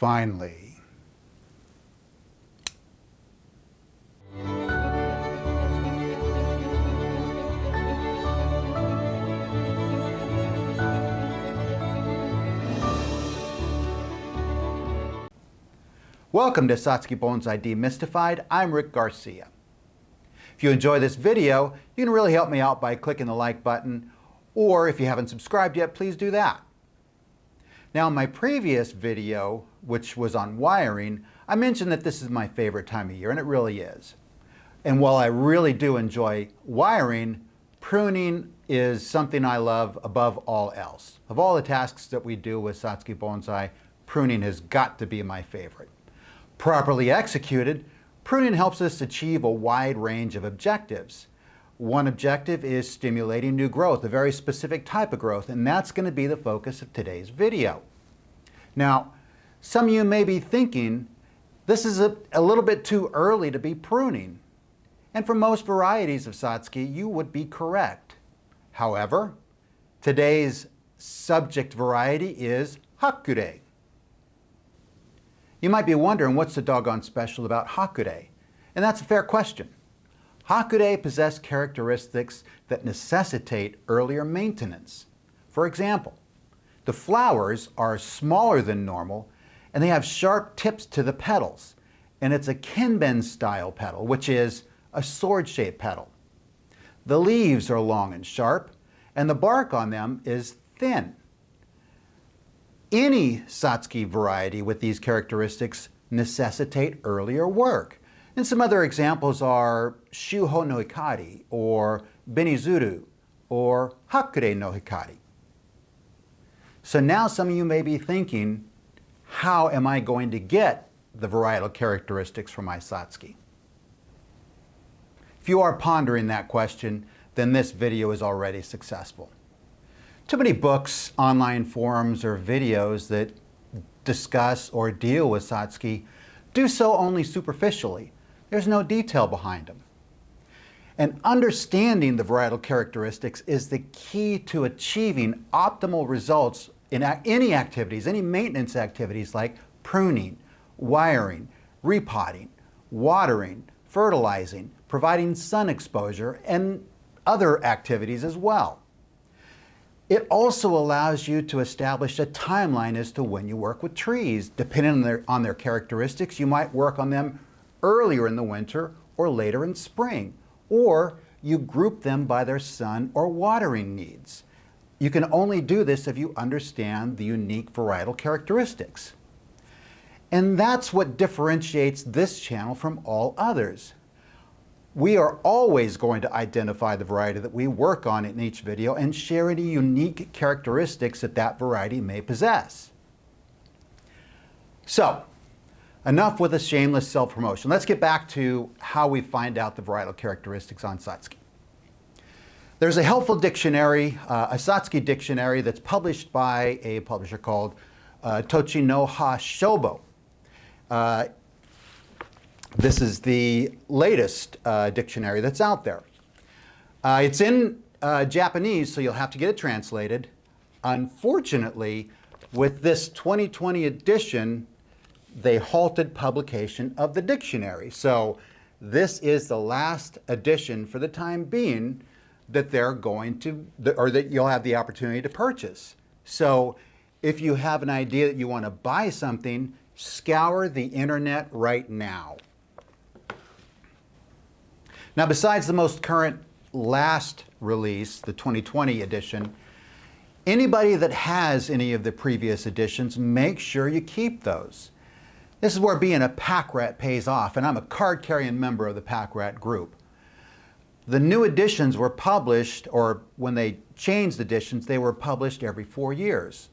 Finally. Welcome to Satsuki Bonsai Demystified. I'm Rick Garcia. If you enjoy this video, you can really help me out by clicking the like button, or if you haven't subscribed yet, please do that. Now, in my previous video, which was on wiring, I mentioned that this is my favorite time of year, and it really is. And while I really do enjoy wiring, pruning is something I love above all else. Of all the tasks that we do with Satsuki Bonsai, pruning has got to be my favorite. Properly executed, pruning helps us achieve a wide range of objectives. One objective is stimulating new growth, a very specific type of growth, and that's going to be the focus of today's video. Now, some of you may be thinking, this is a little bit too early to be pruning. And for most varieties of Satsuki, you would be correct. However, today's subject variety is Hakurei. You might be wondering, what's so doggone special about Hakurei? And that's a fair question. Hakurei possess characteristics that necessitate earlier maintenance. For example, the flowers are smaller than normal and they have sharp tips to the petals. And it's a Kenben style petal, which is a sword-shaped petal. The leaves are long and sharp and the bark on them is thin. Any Satsuki variety with these characteristics necessitate earlier work. And some other examples are Shuho no Hikari, or Benizuru, or Hakurei no Hikari. So now some of you may be thinking, how am I going to get the varietal characteristics for my Satsuki? If you are pondering that question, then this video is already successful. Too many books, online forums, or videos that discuss or deal with Satsuki do so only superficially. There's no detail behind them. And understanding the varietal characteristics is the key to achieving optimal results in any activities, any maintenance activities like pruning, wiring, repotting, watering, fertilizing, providing sun exposure, and other activities as well. It also allows you to establish a timeline as to when you work with trees. Depending on their characteristics, you might work on them earlier in the winter or later in spring, or you group them by their sun or watering needs. You can only do this if you understand the unique varietal characteristics. And that's what differentiates this channel from all others. We are always going to identify the variety that we work on in each video and share any unique characteristics that that variety may possess. So, enough with a shameless self-promotion. Let's get back to how we find out the varietal characteristics on Satsuki. There's a helpful dictionary, a Satsuki dictionary that's published by a publisher called Tochi no Ha Shobo. This is the latest dictionary that's out there. It's in Japanese, so you'll have to get it translated. Unfortunately, with this 2020 edition, they halted publication of the dictionary. So this is the last edition for the time being that they're going to, or that you'll have the opportunity to purchase. So if you have an idea that you want to buy something, scour the internet right now. Now, besides the most current last release, the 2020 edition, anybody that has any of the previous editions, make sure you keep those. This is where being a pack rat pays off, and I'm a card-carrying member of the pack rat group. The new editions were published, or when they changed editions, they were published every 4 years.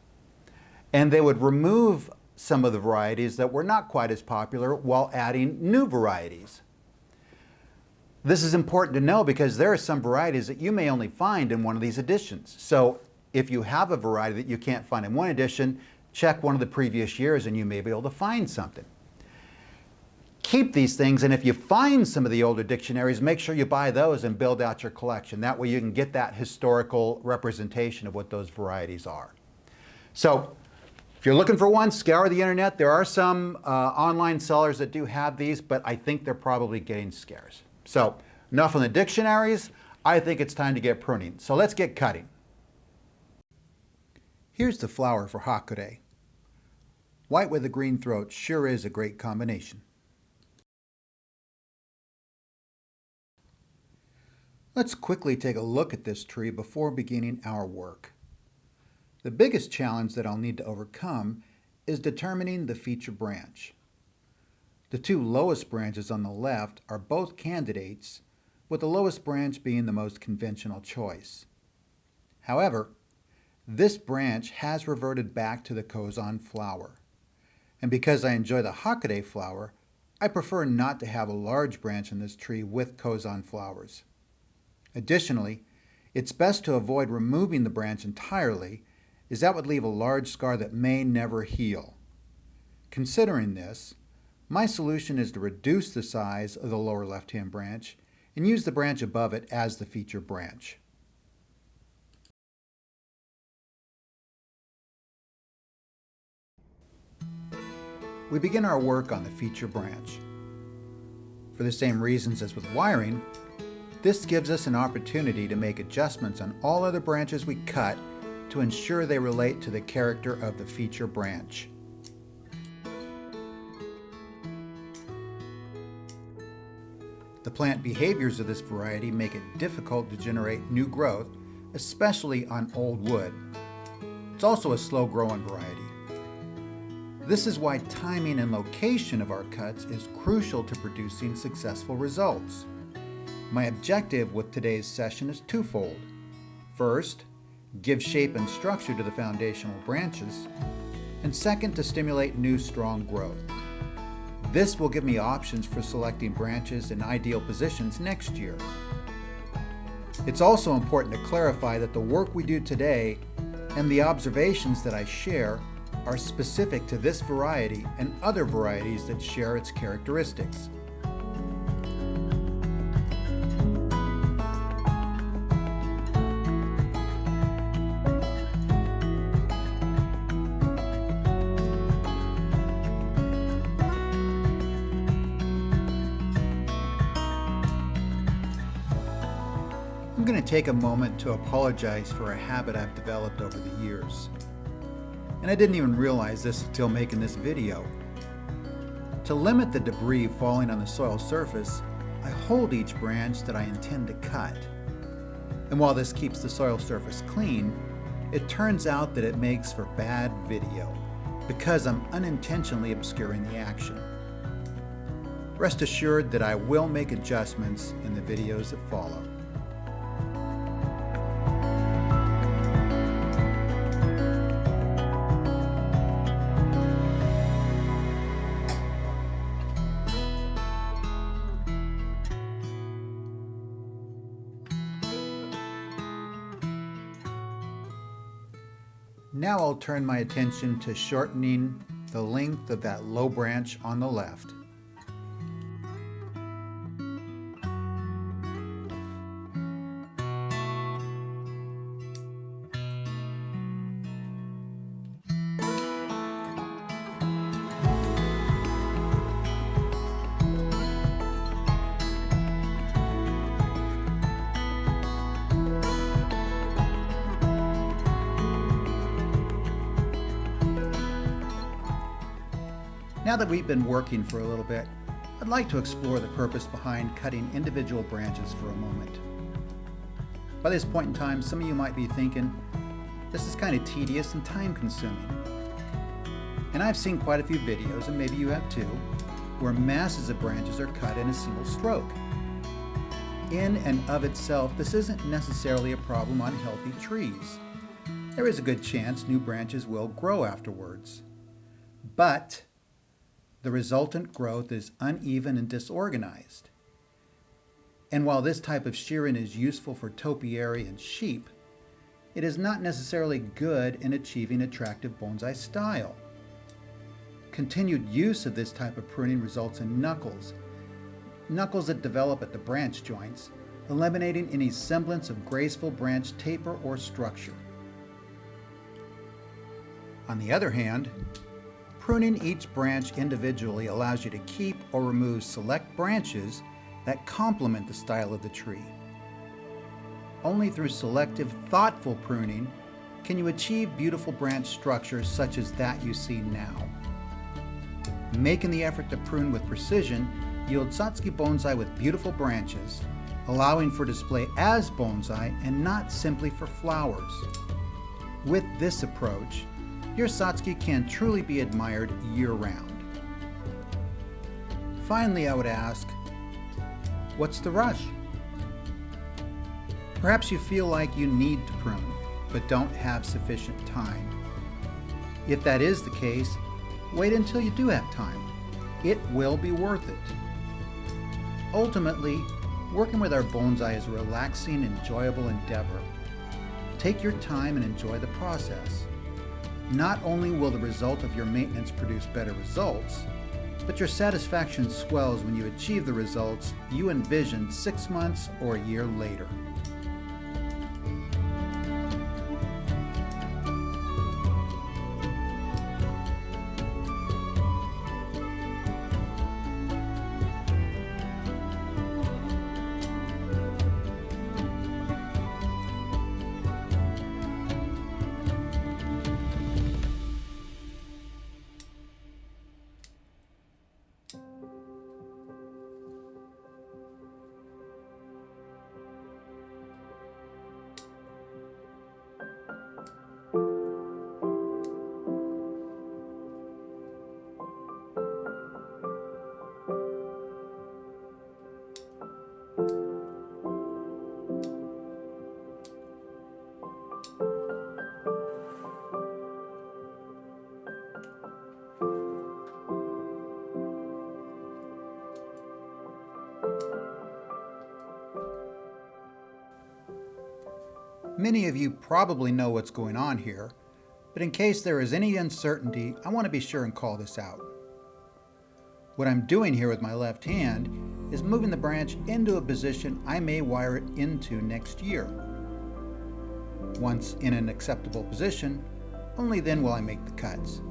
And they would remove some of the varieties that were not quite as popular while adding new varieties. This is important to know because there are some varieties that you may only find in one of these editions. So if you have a variety that you can't find in one edition, check one of the previous years and you may be able to find something. Keep these things, and if you find some of the older dictionaries, make sure you buy those and build out your collection. That way you can get that historical representation of what those varieties are. So If you're looking for one, scour the internet. There are some online sellers that do have these, but I think they're probably getting scarce. So enough on the dictionaries. I think it's time to get pruning. So let's get cutting. Here's the flower for Hakurei. White with a green throat sure is a great combination. Let's quickly take a look at this tree before beginning our work. The biggest challenge that I'll need to overcome is determining the feature branch. The two lowest branches on the left are both candidates, with the lowest branch being the most conventional choice. However, this branch has reverted back to the Kozan flower. And because I enjoy the Hakurei flower, I prefer not to have a large branch in this tree with Kozan flowers. Additionally, it's best to avoid removing the branch entirely, as that would leave a large scar that may never heal. Considering this, my solution is to reduce the size of the lower left-hand branch and use the branch above it as the feature branch. We begin our work on the feature branch. For the same reasons as with wiring, this gives us an opportunity to make adjustments on all other branches we cut to ensure they relate to the character of the feature branch. The plant behaviors of this variety make it difficult to generate new growth, especially on old wood. It's also a slow-growing variety. This is why timing and location of our cuts is crucial to producing successful results. My objective with today's session is twofold. First, give shape and structure to the foundational branches, and second, to stimulate new strong growth. This will give me options for selecting branches in ideal positions next year. It's also important to clarify that the work we do today and the observations that I share are specific to this variety and other varieties that share its characteristics. I'm going to take a moment to apologize for a habit I've developed over the years. And I didn't even realize this until making this video. To limit the debris falling on the soil surface, I hold each branch that I intend to cut. And while this keeps the soil surface clean, it turns out that it makes for bad video because I'm unintentionally obscuring the action. Rest assured that I will make adjustments in the videos that follow. Now I'll turn my attention to shortening the length of that low branch on the left. Now that we've been working for a little bit, I'd like to explore the purpose behind cutting individual branches for a moment. By this point in time, some of you might be thinking, this is kind of tedious and time-consuming. And I've seen quite a few videos, and maybe you have too, where masses of branches are cut in a single stroke. In and of itself, this isn't necessarily a problem on healthy trees. There is a good chance new branches will grow afterwards. But the resultant growth is uneven and disorganized. And while this type of shearing is useful for topiary and sheep, it is not necessarily good in achieving attractive bonsai style. Continued use of this type of pruning results in knuckles that develop at the branch joints, eliminating any semblance of graceful branch taper or structure. On the other hand, pruning each branch individually allows you to keep or remove select branches that complement the style of the tree. Only through selective, thoughtful pruning can you achieve beautiful branch structures such as that you see now. Making the effort to prune with precision yields Satsuki Bonsai with beautiful branches, allowing for display as bonsai and not simply for flowers. With this approach, your Satsuki can truly be admired year-round. Finally, I would ask, what's the rush? Perhaps you feel like you need to prune, but don't have sufficient time. If that is the case, wait until you do have time. It will be worth it. Ultimately, working with our bonsai is a relaxing, enjoyable endeavor. Take your time and enjoy the process. Not only will the result of your maintenance produce better results, but your satisfaction swells when you achieve the results you envisioned 6 months or a year later. Many of you probably know what's going on here, but in case there is any uncertainty, I want to be sure and call this out. What I'm doing here with my left hand is moving the branch into a position I may wire it into next year. Once in an acceptable position, only then will I make the cuts.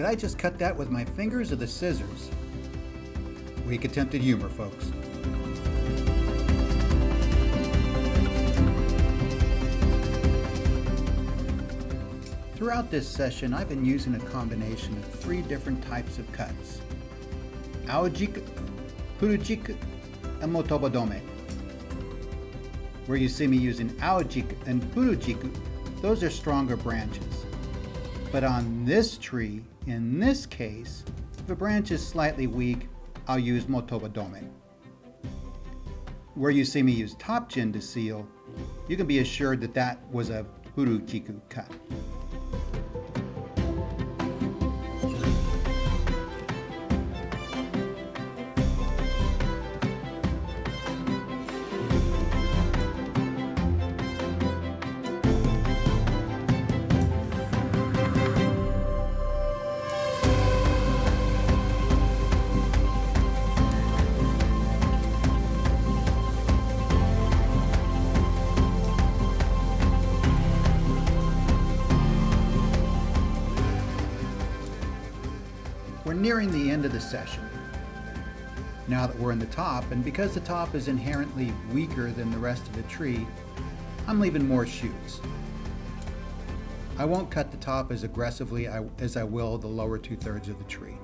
Did I just cut that with my fingers or the scissors? Weak attempt at humor, folks. Throughout this session, I've been using a combination of 3 different types of cuts: aojiku, purujiku, and motobadome. Where you see me using aojiku and purujiku, those are stronger branches. But on this tree, in this case, if a branch is slightly weak, I'll use motobadome. Where you see me use top chin to seal, you can be assured that that was a purujiku cut. We're nearing the end of the session. Now that we're in the top, and because the top is inherently weaker than the rest of the tree, I'm leaving more shoots. I won't cut the top as aggressively as I will the lower 2/3 of the tree.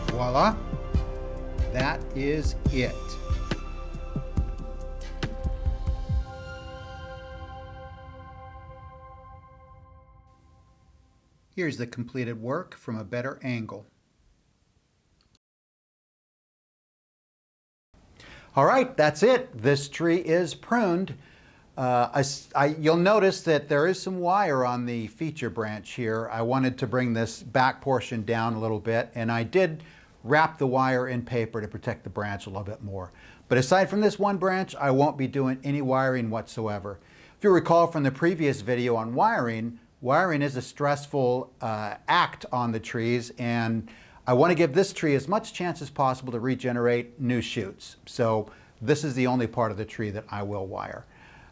Voila, that is it. Here's the completed work from a better angle. All right, that's it. This tree is pruned. You'll notice that there is some wire on the feature branch here. I wanted to bring this back portion down a little bit, and I did wrap the wire in paper to protect the branch a little bit more. But aside from this one branch, I won't be doing any wiring whatsoever. If you recall from the previous video on wiring, wiring is a stressful act on the trees, and I want to give this tree as much chance as possible to regenerate new shoots. So this is the only part of the tree that I will wire.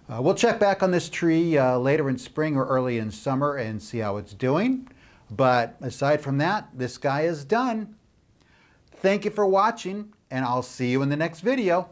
We'll check back on this tree later in spring or early in summer and see how it's doing. But aside from that, this guy is done. Thank you for watching, and I'll see you in the next video.